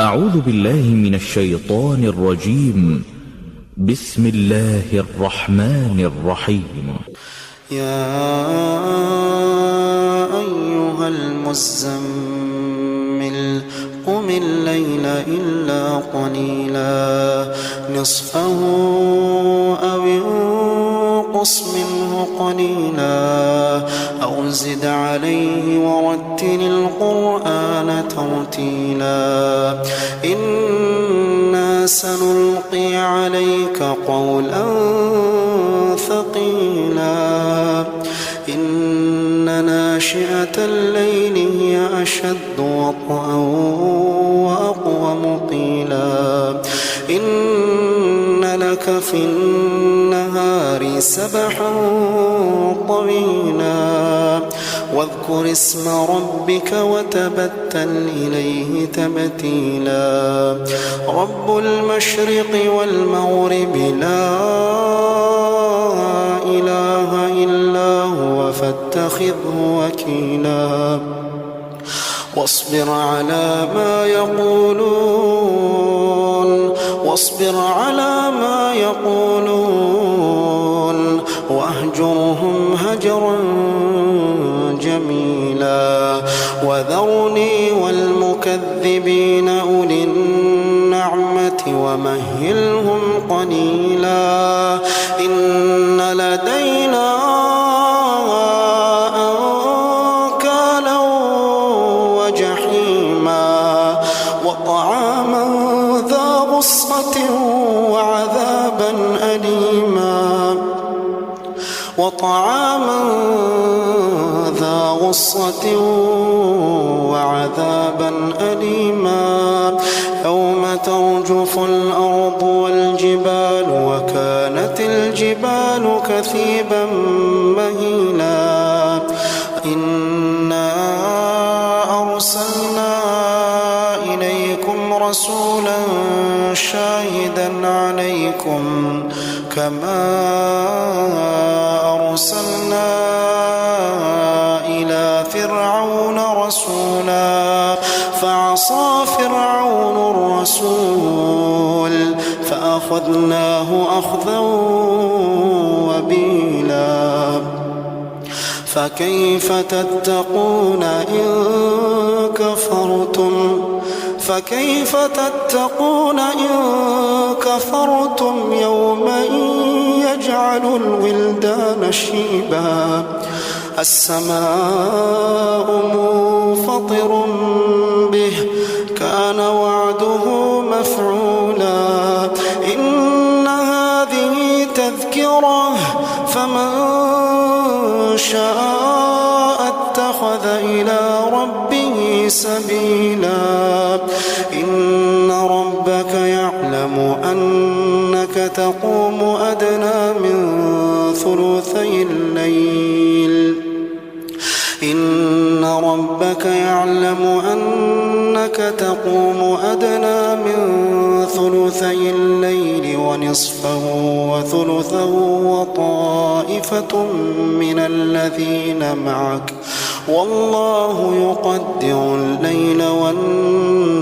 أعوذ بالله من الشيطان الرجيم. بسم الله الرحمن الرحيم. يا أيها المزمل قم الليل إلا قليلا نصفه أو انقص منه قليلا أو زد عليه ورتل القرآن ترتيلا إنا سنلقي عليك قولا ثقيلا إن ناشئة الليل هي أشد وطئا وأقوم قيلا إن لك في النهار سبحا طويلا واذكر اسم ربك وتبتل إليه تبتيلا رب المشرق والمغرب لا إله إلا هو فاتخذه وكيلا واصبر على ما يقولون واهجرهم هجرا جميلا وذرني والمكذبين أولي النعمة ومهلهم قليلا إن لدينا أنكالا وجحيما وطعاما ذا غصة وعذابا أليما يوم ترجف الأرض والجبال وكانت الجبال كثيبا مهيلا إنا أرسلنا إليكم رسولا شاهدا عليكم كما أرسلنا إلى فرعون رسولا فعصى فرعون الرسول فأخذناه أخذا وبيلا فكيف تتقون إن كفرتم يوما يجعل الولدان شيبا السماء منفطر به كان وعده مفعولا إن هذه تذكرة فمن شاء اتخذ إلى ربه سبيلا إن ربك يعلم أنك تقوم أدنى من ثلثي الليل ونصفه وثلثه وطائفة من الذين معك والله يقدر الليل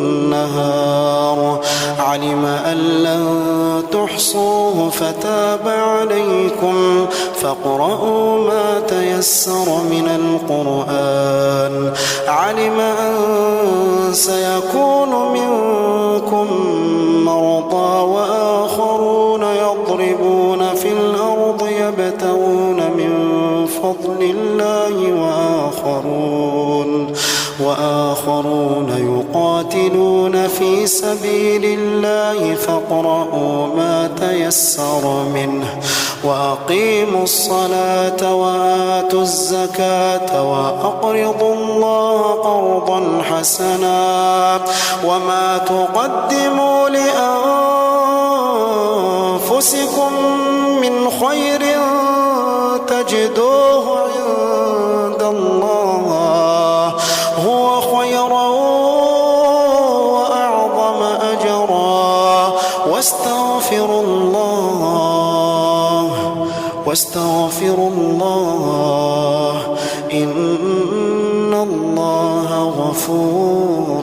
والنهار علم أن لن تحصوه فتاب عليكم فاقرؤوا ما تيسر من القرآن علم أن سيكون منكم مرضى وآخرون يضربون في الأرض يبتغون من فضل الله وآخرون يقاتلون في سبيل الله فاقرؤوا ما تيسر منه وأقيموا الصلاة وآتوا الزكاة وأقرضوا الله قرضا حسنا وما تقدموا لأنفسكم من خير تجدوه عند الله هو خيرا وأعظم أجرا واستغفروا الله إن الله غفور